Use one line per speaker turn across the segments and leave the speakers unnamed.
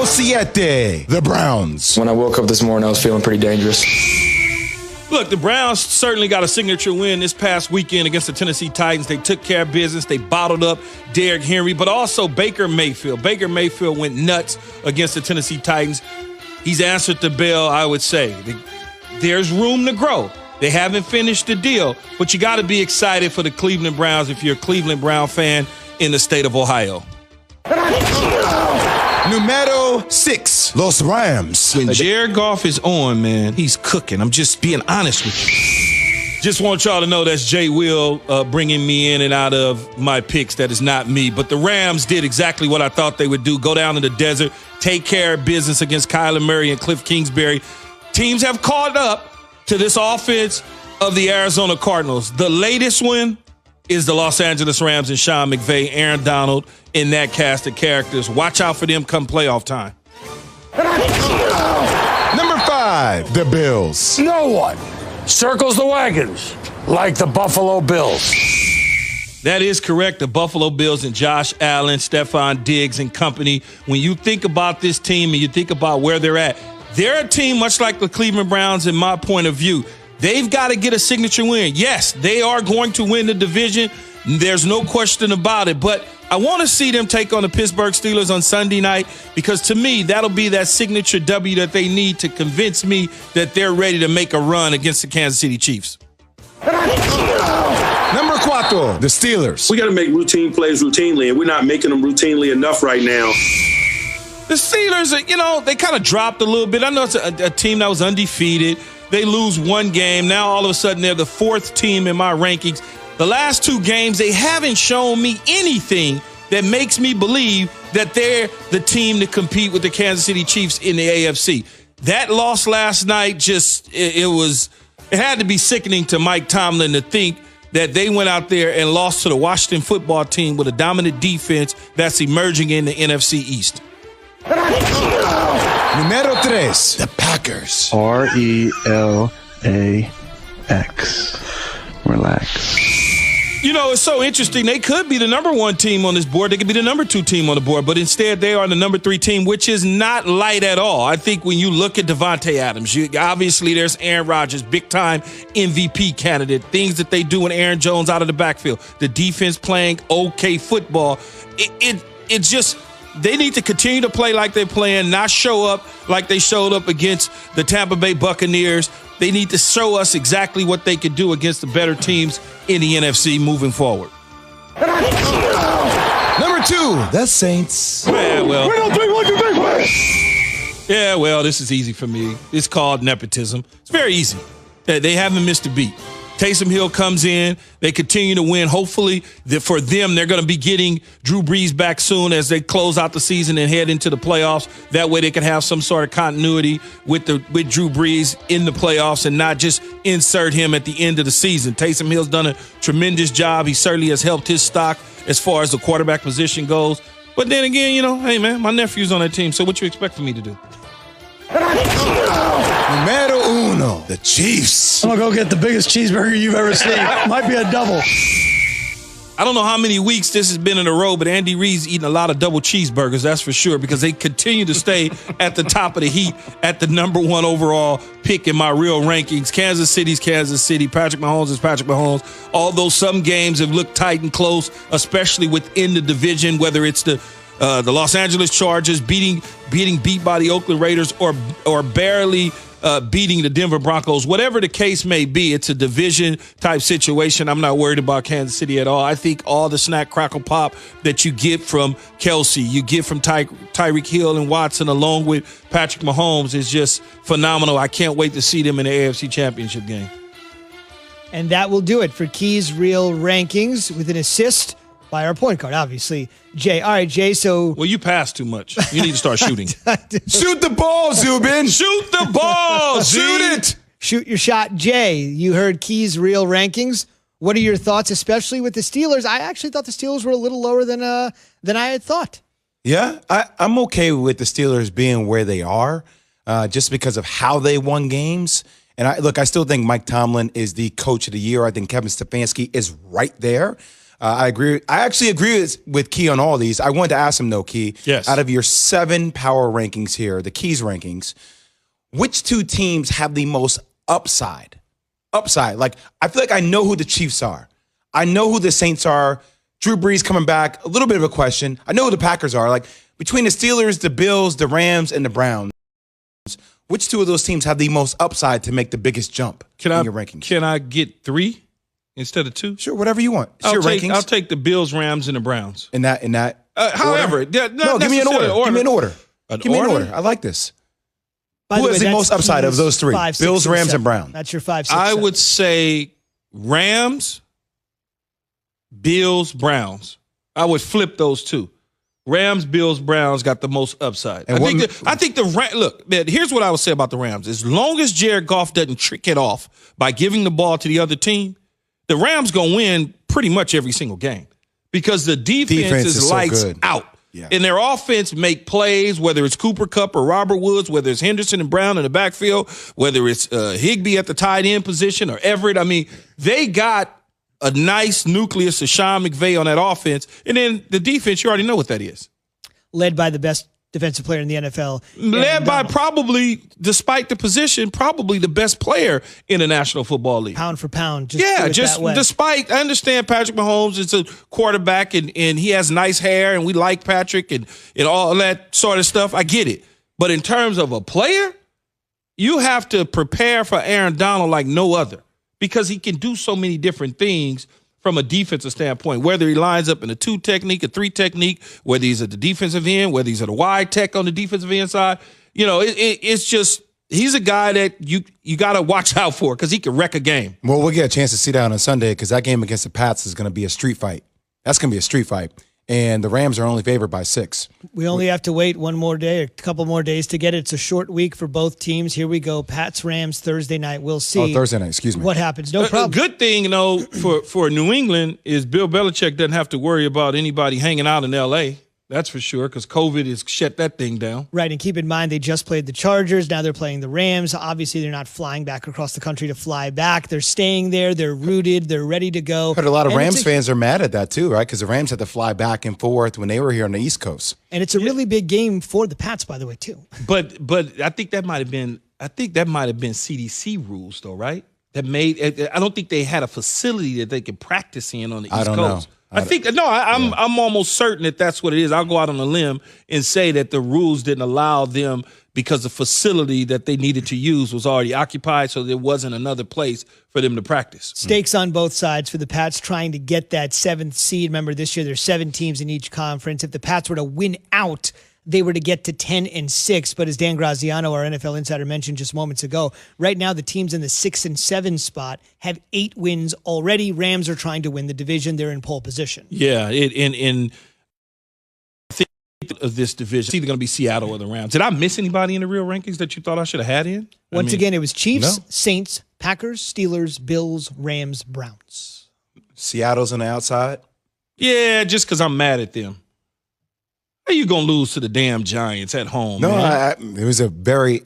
7, the Browns.
When I woke up this morning, I was feeling pretty dangerous.
Look, the Browns certainly got a signature win this past weekend against the Tennessee Titans. They took care of business. They bottled up Derrick Henry, but also Baker Mayfield. Baker Mayfield went nuts against the Tennessee Titans. He's answered the bell, I would say. There's room to grow. They haven't finished the deal, but you got to be excited for the Cleveland Browns if you're a Cleveland Brown fan in the state of Ohio.
Numero 6, Los Rams.
When Jared Goff is on, man, he's cooking. I'm just being honest with you. Just want y'all to know that's Jay Will bringing me in and out of my picks. That is not me. But the Rams did exactly what I thought they would do. Go down to the desert, take care of business against Kyler Murray and Cliff Kingsbury. Teams have caught up to this offense of the Arizona Cardinals. The latest one is the Los Angeles Rams and Sean McVay, Aaron Donald in that cast of characters. Watch out for them come playoff time.
Number 5, the Bills.
No one circles the wagons like the Buffalo Bills.
That is correct. The Buffalo Bills and Josh Allen, Stephon Diggs and company. When you think about this team and you think about where they're a team much like the Cleveland Browns in my point of view. They've got to get a signature win. Yes, they are going to win the division. There's no question about it. But I want to see them take on the Pittsburgh Steelers on Sunday night because, to me, that'll be that signature W that they need to convince me that they're ready to make a run against the Kansas City Chiefs.
Number 4, the Steelers.
We got to make routine plays routinely, and we're not making them routinely enough right now.
The Steelers, they kind of dropped a little bit. I know it's a team that was undefeated. They lose one game. Now, all of a sudden, they're the 4th team in my rankings. The last 2 games, they haven't shown me anything that makes me believe that they're the team to compete with the Kansas City Chiefs in the AFC. That loss last night it had to be sickening to Mike Tomlin to think that they went out there and lost to the Washington football team with a dominant defense that's emerging in the NFC East.
Numero 3, the Packers.
RELAX. Relax.
It's so interesting. They could be the number 1 team on this board. They could be the number 2 team on the board, but instead they are the number 3 team, which is not light at all. I think when you look at Devontae Adams, obviously there's Aaron Rodgers, big-time MVP candidate, things that they do when Aaron Jones out of the backfield, the defense playing okay football. It's just they need to continue to play like they're playing, not show up like they showed up against the Tampa Bay Buccaneers. They need to show us exactly what they could do against the better teams in the NFC moving forward.
Number 2, the Saints.
Yeah, well.
We don't think like you think.
Yeah, well, this is easy for me. It's called nepotism. It's very easy. They haven't missed a beat. Taysom Hill comes in. They continue to win. Hopefully, for them, they're going to be getting Drew Brees back soon as they close out the season and head into the playoffs. That way they can have some sort of continuity with Drew Brees in the playoffs and not just insert him at the end of the season. Taysom Hill's done a tremendous job. He certainly has helped his stock as far as the quarterback position goes. But then again, hey, man, my nephew's on that team, so what you expect for me to do?
Numero 1, the Chiefs.
I'm going to go get the biggest cheeseburger you've ever seen. Might be a double.
I don't know how many weeks this has been in a row, but Andy Reid's eating a lot of double cheeseburgers, that's for sure, because they continue to stay at the top of the heap at the number 1 overall pick in my real rankings. Kansas City's Kansas City. Patrick Mahomes is Patrick Mahomes. Although some games have looked tight and close, especially within the division, whether it's the Los Angeles Chargers beat by the Oakland Raiders or barely beating the Denver Broncos. Whatever the case may be, it's a division-type situation. I'm not worried about Kansas City at all. I think all the snack, crackle, pop that you get from Kelsey, you get from Tyreek Hill and Watson along with Patrick Mahomes is just phenomenal. I can't wait to see them in the AFC Championship game.
And that will do it for Key's Real Rankings with an assist by our point guard, obviously, Jay. All right, Jay, so...
Well, you pass too much. You need to start shooting.
Shoot the ball, Zubin.
Shoot the ball,
Shoot it.
Shoot your shot. Jay, you heard Key's Real Rankings. What are your thoughts, especially with the Steelers? I actually thought the Steelers were a little lower than I had thought.
Yeah, I'm okay with the Steelers being where they are just because of how they won games. And I still think Mike Tomlin is the coach of the year. I think Kevin Stefanski is right there. I agree. I actually agree with Key on all these. I wanted to ask him, though, Key.
Yes.
Out of your 7 power rankings here, the Keys rankings, which 2 teams have the most upside? Upside. Like, I feel like I know who the Chiefs are. I know who the Saints are. Drew Brees coming back, a little bit of a question. I know who the Packers are. Like, between the Steelers, the Bills, the Rams, and the Browns, which 2 of those teams have the most upside to make the biggest jump in your rankings?
Can I get 3 instead of 2?
Sure, whatever you want. It's your rankings.
I'll take the Bills, Rams, and the Browns.
In that
however,
no, give me an order. Give me an order. Give me an order. I like this.
By
Who
the
has
way,
the
that's
most upside of
Keys
those 3?
5, 6,
Bills, Rams,
7.
and Browns.
That's your 5, 6,
I
7.
would say Rams, Bills, Browns. I would flip those 2. Rams, Bills, Browns got the most upside.
And
I think the look, man, here's what I would say about the Rams. As long as Jared Goff doesn't trick it off by giving the ball to the other team, the Rams going to win pretty much every single game because the defense is lights
so
out.
Yeah.
And their offense make plays, whether it's Cooper Kupp or Robert Woods, whether it's Henderson and Brown in the backfield, whether it's Higbee at the tight end position or Everett. I mean, they got a nice nucleus of Sean McVay on that offense. And then the defense, you already know what that is.
Led by the best defensive player in the NFL.
Led by probably, despite the position, probably the best player in the National Football League.
Pound for pound.
Despite, I understand Patrick Mahomes is a quarterback and he has nice hair and we like Patrick and all that sort of stuff. I get it. But in terms of a player, you have to prepare for Aaron Donald like no other because he can do so many different things from a defensive standpoint, whether he lines up in a 2 technique, a 3 technique, whether he's at the defensive end, whether he's at a wide tech on the defensive end side. You know, it's just he's a guy that you got to watch out for because he can wreck a game.
Well, we'll get a chance to see that on Sunday because that game against the Pats is going to be a street fight. That's going to be a street fight. And the Rams are only favored by 6.
We only have to wait one more day, a couple more days to get it. It's a short week for both teams. Here we go. Pats, Rams, Thursday night. We'll see.
Oh, Thursday night. Excuse me.
What happens? No problem.
A good thing, you know, for New England is Bill Belichick doesn't have to worry about anybody hanging out in L.A., that's for sure, because COVID has shut that thing down.
Right, and keep in mind they just played the Chargers. Now they're playing the Rams. Obviously, they're not flying back across the country to fly back. They're staying there. They're rooted. They're ready to go.
But a lot of Rams fans are mad at that too, right? Because the Rams had to fly back and forth when they were here on the East Coast.
And it's a really big game for the Pats, by the way, too.
But I think that might have been CDC rules, though, right? That made. I don't think they had a facility that they could practice in on the East Coast. I'm almost certain that that's what it is. I'll go out on a limb and say that the rules didn't allow them because the facility that they needed to use was already occupied, so there wasn't another place for them to practice.
Stakes on both sides for the Pats trying to get that 7th seed. Remember, this year there's 7 teams in each conference. If the Pats were to win out, they were to get to 10-6. But as Dan Graziano, our NFL insider, mentioned just moments ago, right now the teams in the 6 and 7 spot have 8 wins already. Rams are trying to win the division. They're in pole position.
Yeah, in I think of this division, it's either going to be Seattle or the Rams. Did I miss anybody in the real rankings that you thought I should have had in?
Once again, it was Chiefs, Saints, Packers, Steelers, Bills, Rams, Browns.
Seattle's on the outside?
Yeah, just because I'm mad at them. How you gonna lose to the damn Giants at home?
No,
man?
it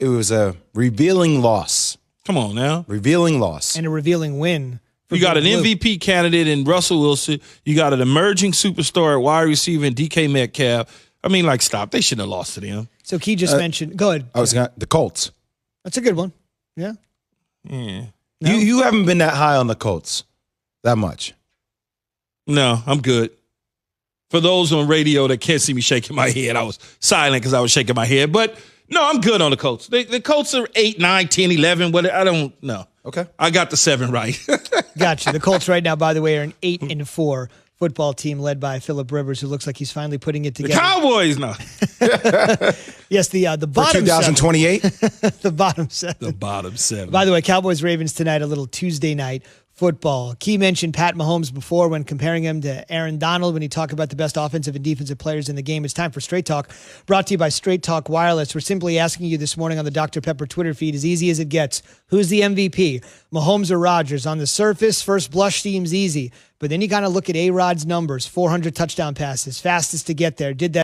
was a revealing loss.
Come on now,
revealing loss
and a revealing win.
You got an MVP candidate in Russell Wilson. You got an emerging superstar at wide receiver in DK Metcalf. I mean, like, stop. They shouldn't have lost to them.
So Key just mentioned. Go ahead.
The Colts.
That's a good one. Yeah.
Yeah.
No?
You haven't been that high on the Colts that much.
No, I'm good. For those on radio that can't see me shaking my head, I was silent because I was shaking my head. But no, I'm good on the Colts. The Colts are 8, 9, 10, 11. But I don't know.
Okay.
I got the 7 right.
Gotcha. The Colts right now, by the way, are an 8-4 football team led by Phillip Rivers, who looks like he's finally putting it together.
The Cowboys, no.
Yes, the bottom
2028?
The bottom 7.
The bottom 7.
By the way, Cowboys-Ravens tonight, a little Tuesday night football. Key mentioned Pat Mahomes before when comparing him to Aaron Donald when he talked about the best offensive and defensive players in the game. It's time for Straight Talk, brought to you by Straight Talk Wireless. We're simply asking you this morning on the Dr. Pepper Twitter feed, as easy as it gets, who's the MVP, Mahomes or Rodgers? On the surface, first blush seems easy, but then you kind of look at A-Rod's numbers, 400 touchdown passes, fastest to get there, did that